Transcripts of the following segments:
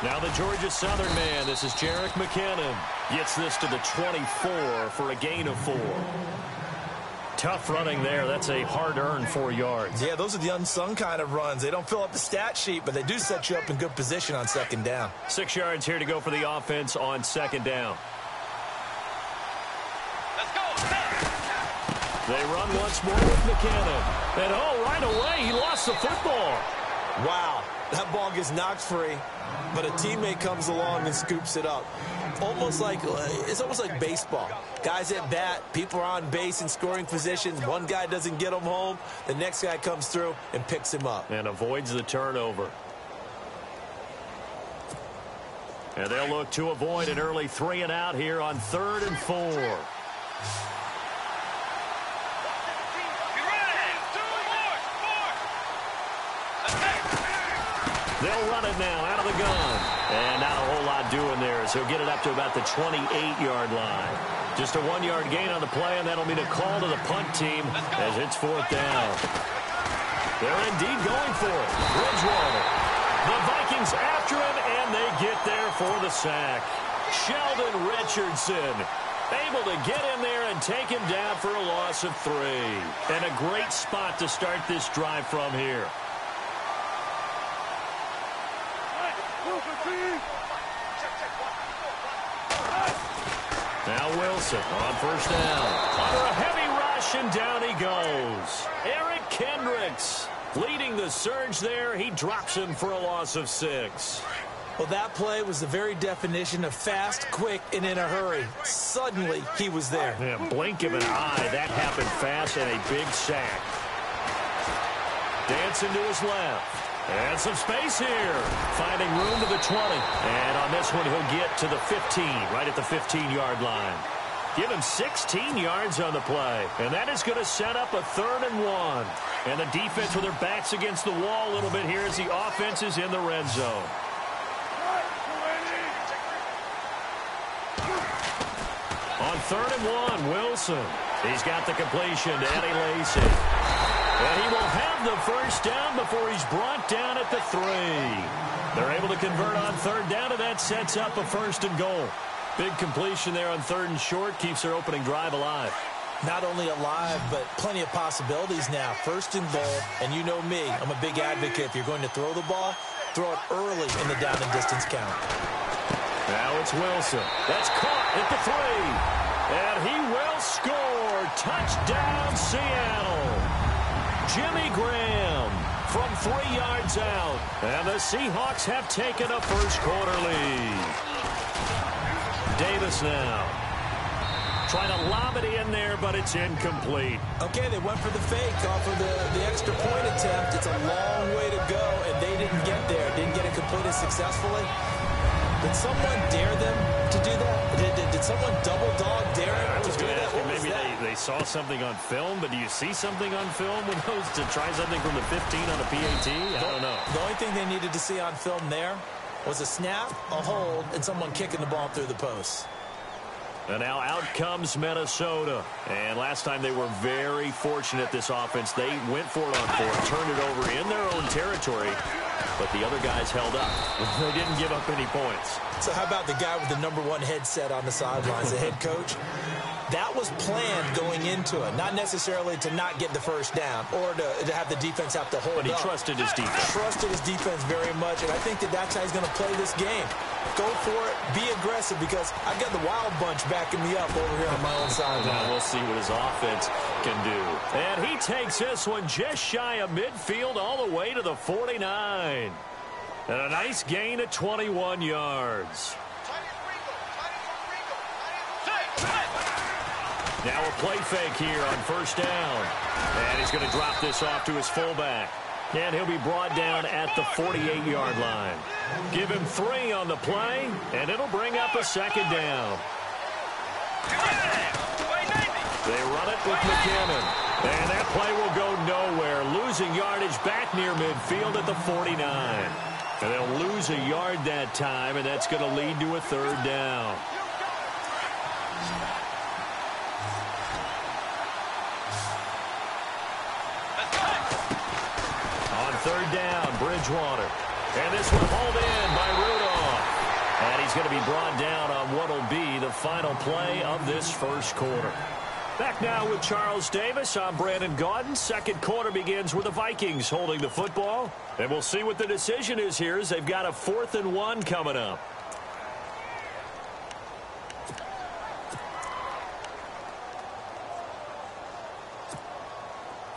Now the Georgia Southern man, this is Jerick McKinnon, gets this to the 24 for a gain of 4. Tough running there. That's a hard-earned 4 yards. Yeah, those are the unsung kind of runs. They don't fill up the stat sheet, but they do set you up in good position on second down. 6 yards here to go for the offense on second down. Let's go. They run once more with McKinnon. And, right away, he lost the football. Wow, that ball gets knocked free, but a teammate comes along and scoops it up. It's almost like baseball. Guys at bat, people are on base in scoring positions. One guy doesn't get him home. The next guy comes through and picks him up. And avoids the turnover. And they'll look to avoid an early 3 and out here on 3rd and 4. They'll run it now out of the gun. And not a whole lot doing there as he'll get it up to about the 28-yard line. Just a 1-yard gain on the play, and that'll mean a call to the punt team as it's 4th down. They're indeed going for it. Bridgewater. The Vikings after him, and they get there for the sack. Sheldon Richardson able to get in there and take him down for a loss of 3. And a great spot to start this drive from here. Now Wilson on 1st down. Under a heavy rush, and down he goes. Eric Kendricks leading the surge there. He drops him for a loss of 6. Well, that play was the very definition of fast, quick, and in a hurry. Suddenly, he was there. Yeah, blink of an eye. That happened fast, and a big sack. Dancing to his left. And some space here. Finding room to the 20. And on this one, he'll get to the 15, right at the 15-yard line. Give him 16 yards on the play. And that is going to set up a 3rd and 1. And the defense with their backs against the wall a little bit here as the offense is in the red zone. On 3rd and 1, Wilson. He's got the completion to Eddie Lacy. And he will have the 1st down before he's brought down at the 3. They're able to convert on 3rd down, and that sets up a 1st and goal. Big completion there on 3rd and short keeps their opening drive alive. Not only alive, but plenty of possibilities now. 1st and goal, and you know me, I'm a big advocate. If you're going to throw the ball, throw it early in the down and distance count. Now it's Wilson. That's caught at the 3. And he will score. Touchdown, Seattle. Jimmy Graham from 3 yards out. And the Seahawks have taken a first-quarter lead. Davis now. Trying to lob it in there, but it's incomplete. Okay, they went for the fake off of the extra point attempt. It's a long way to go, and they didn't get there. Didn't get it completed successfully. Did someone dare them to do that? Did someone double-dog dare them to do that? Maybe they saw something on film, but do you see something on film with those to try something from the 15 on a PAT? I don't know. The only thing they needed to see on film there was a snap, a hold, and someone kicking the ball through the post. And now out comes Minnesota. And last time they were very fortunate, this offense. They went for it on 4th, turned it over in their own territory, but the other guys held up. They didn't give up any points. So how about the guy with the #1 headset on the sidelines, the head coach? That was planned going into it, not necessarily to not get the 1st down or to have the defense have to hold up. But he trusted his defense. Trusted his defense very much, and I think that's how he's going to play this game. Go for it, be aggressive, because I've got the Wild Bunch backing me up over here on my own sideline. Now we'll see what his offense can do. And he takes this one just shy of midfield all the way to the 49. And a nice gain of 21 yards. Now a play fake here on 1st down. And he's going to drop this off to his fullback. And he'll be brought down at the 48-yard line. Give him 3 on the play, and it'll bring up a 2nd down. They run it with McKinnon. And that play will go nowhere. Losing yardage back near midfield at the 49. And they'll lose a yard that time, and that's going to lead to a 3rd down. On 3rd down, Bridgewater. And this one hauled in by Rudolph. And he's going to be brought down on what will be the final play of this first quarter. Back now with Charles Davis. I'm Brandon Gaudin. Second quarter begins with the Vikings holding the football. And we'll see what the decision is here as they've got a 4th and 1 coming up.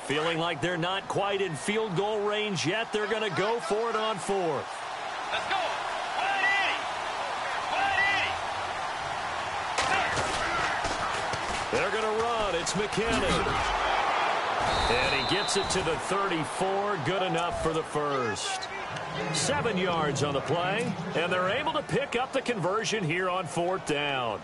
Feeling like they're not quite in field goal range yet. They're going to go for it on 4th. Let's go. 180. They're going to run. It's McKinnon. And he gets it to the 34. Good enough for the first. 7 yards on the play. And they're able to pick up the conversion here on 4th down.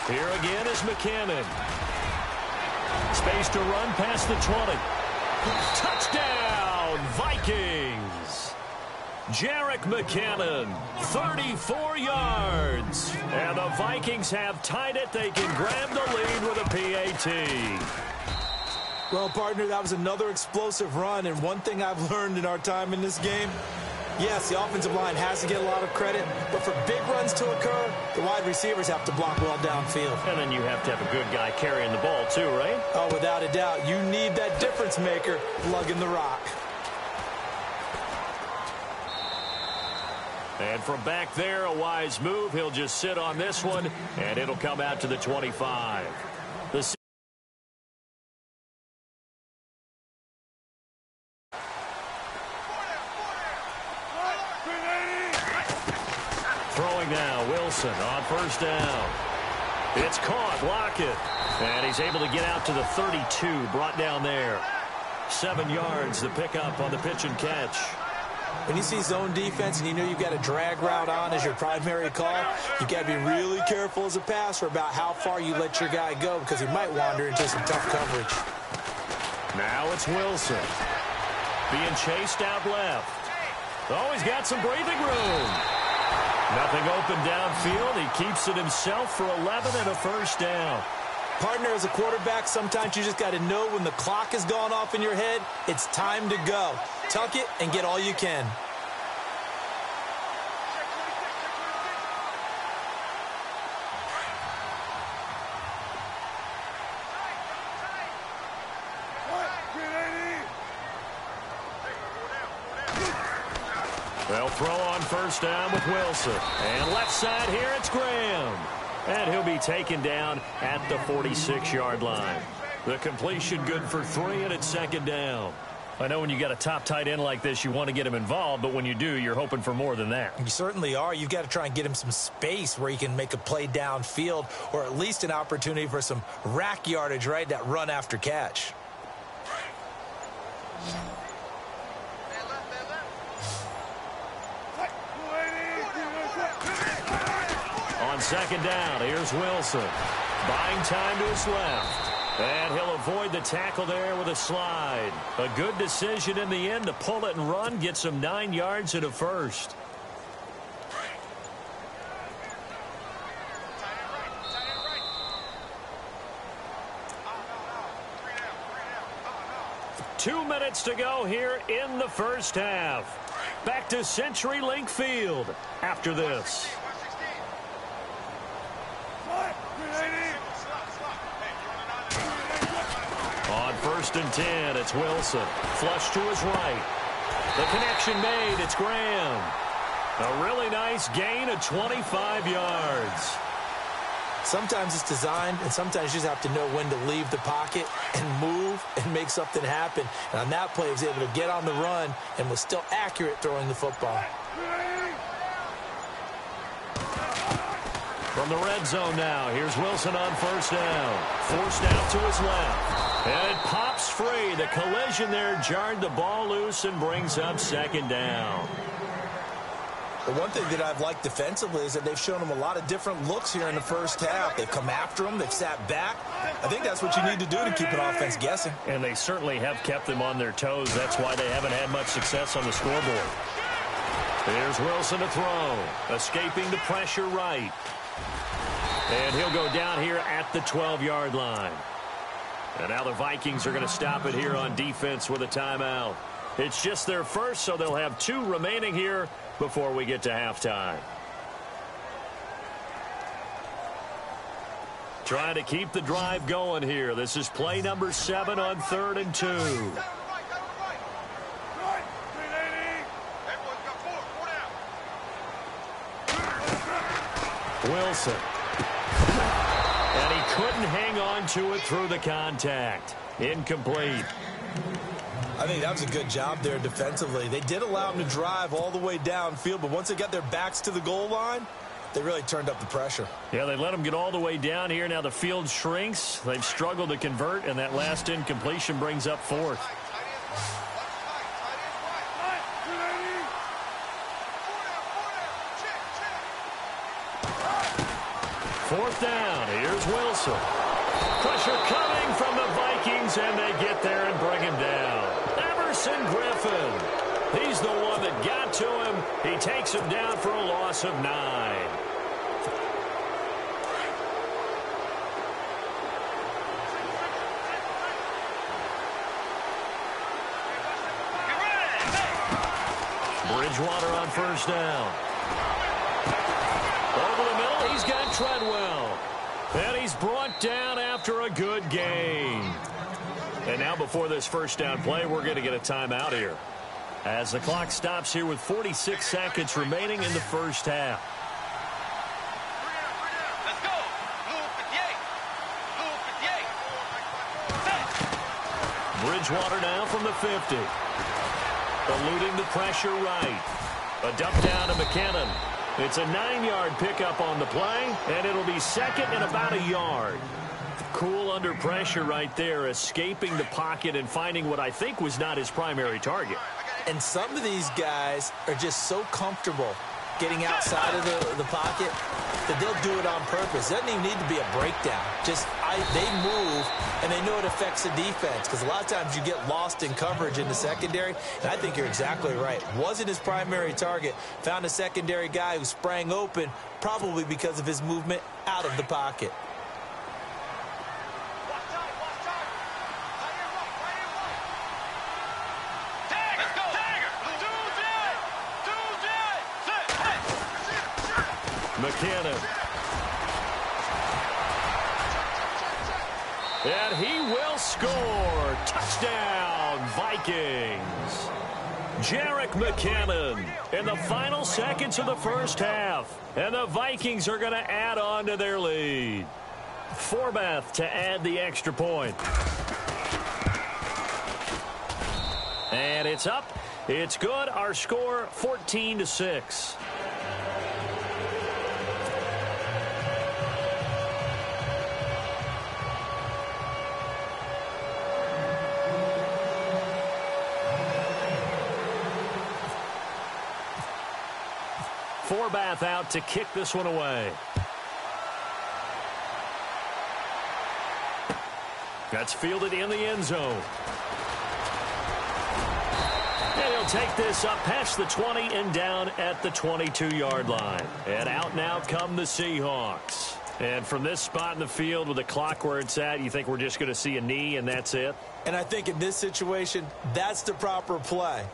Here again is McKinnon. Space to run past the 20. Touchdown, Vikings. Jerick McKinnon, 34 yards. And the Vikings have tied it. They can grab the lead with a PAT. Well, partner, that was another explosive run. And one thing I've learned in our time in this game, yes, the offensive line has to get a lot of credit, but for big runs to occur, the wide receivers have to block well downfield. And then you have to have a good guy carrying the ball too, right? Oh, without a doubt. You need that difference maker lugging the rock. And from back there, a wise move. He'll just sit on this one, and it'll come out to the 25. Throwing now, Wilson on first down. It's caught, Lockett. And he's able to get out to the 32, brought down there. 7 yards, the pickup on the pitch and catch. When you see zone defense and you know you've got a drag route on as your primary call, you've got to be really careful as a passer about how far you let your guy go because he might wander into some tough coverage. Now it's Wilson. Being chased out left. Oh, he's got some breathing room. Nothing open downfield. He keeps it himself for 11 and a first down. Partner, as a quarterback, sometimes you just got to know when the clock has gone off in your head, it's time to go. Tuck it and get all you can. They'll throw on first down with Wilson. And left side here, it's Graham. And he'll be taken down at the 46-yard line. The completion good for 3, and it's second down. I know when you got a top tight end like this, you want to get him involved, but when you do, you're hoping for more than that. You certainly are. You've got to try and get him some space where he can make a play downfield or at least an opportunity for some rack yardage, right? That run after catch. On second down, here's Wilson. Buying time to his left. And he'll avoid the tackle there with a slide. A good decision in the end to pull it and run. Gets him 9 yards and a first. Two minutes to go here in the first half. Back to CenturyLink Field after this. On first and 10, it's Wilson. Flush to his right. The connection made, it's Graham. A really nice gain of 25 yards. Sometimes it's designed, and sometimes you just have to know when to leave the pocket and move and make something happen. And on that play, he was able to get on the run and was still accurate throwing the football. From the red zone now, here's Wilson on first down. Forced out to his left. And it pops free. The collision there jarred the ball loose and brings up second down. The one thing that I've liked defensively is that they've shown them a lot of different looks here in the first half. They've come after them. They've sat back. I think that's what you need to do to keep an offense guessing. And they certainly have kept them on their toes. That's why they haven't had much success on the scoreboard. Here's Wilson to throw. Escaping the pressure right. And he'll go down here at the 12-yard line. And now the Vikings are going to stop it here on defense with a timeout. It's just their first, so they'll have 2 remaining here before we get to halftime. Trying to keep the drive going here. This is play number 7 on 3rd and 2. Wilson. And he couldn't hang on to it through the contact. Incomplete. I think that was a good job there defensively. They did allow him to drive all the way downfield, but once they got their backs to the goal line, they really turned up the pressure. Yeah, they let him get all the way down here. Now the field shrinks. They've struggled to convert, and that last incompletion brings up 4th. Fourth down. Here's Wilson. Pressure coming from the Vikings, and they get there and bring him down. Everson Griffin. He's the one that got to him. He takes him down for a loss of 9. Bridgewater on first down. Over the middle, he's got Treadwell. And he's brought down after a good gain. And now before this first down play, we're going to get a timeout here, as the clock stops here with 46 seconds remaining in the first half. Let's go. Blue 58. Bridgewater now from the 50. Eluding the pressure right. A dump down to McKinnon. It's a 9-yard pickup on the play, and it'll be second and about a yard. Cool under pressure right there, escaping the pocket and finding what I think was not his primary target. And some of these guys are just so comfortable getting outside of the pocket that they'll do it on purpose. It doesn't even need to be a breakdown. They move, and they know it affects the defense, because a lot of times you get lost in coverage in the secondary, and I think you're exactly right. Wasn't his primary target. Found a secondary guy who sprang open, probably because of his movement out of the pocket. McKinnon. And he will score. Touchdown, Vikings. Jerick McKinnon in the final seconds of the first half. And the Vikings are going to add on to their lead. Forbath to add the extra point. And it's up. It's good. Our score, 14-6. Forbath out to kick this one away. That's fielded in the end zone. And he'll take this up past the 20 and down at the 22-yard line. And out now come the Seahawks. And from this spot in the field with the clock where it's at, you think we're just going to see a knee and that's it? And I think in this situation, that's the proper play.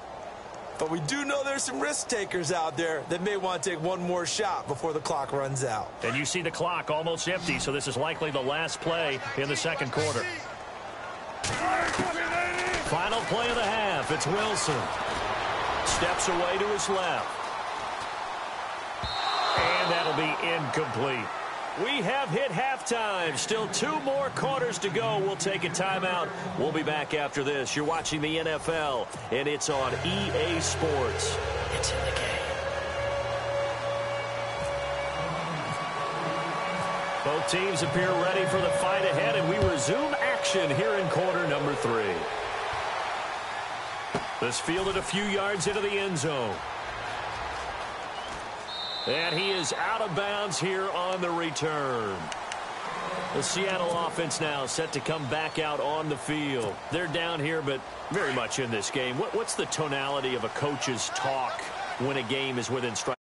But we do know there's some risk takers out there that may want to take one more shot before the clock runs out. And you see the clock almost empty, so this is likely the last play in the second quarter. Final play of the half. It's Wilson. Steps away to his left. And that'll be incomplete. We have hit halftime. Still 2 more quarters to go. We'll take a timeout. We'll be back after this. You're watching the NFL, and it's on EA Sports. It's in the game. Both teams appear ready for the fight ahead, and we resume action here in quarter number 3. This fielded a few yards into the end zone. And he is out of bounds here on the return. The Seattle offense now set to come back out on the field. They're down here, but very much in this game. What's the tonality of a coach's talk when a game is within strike?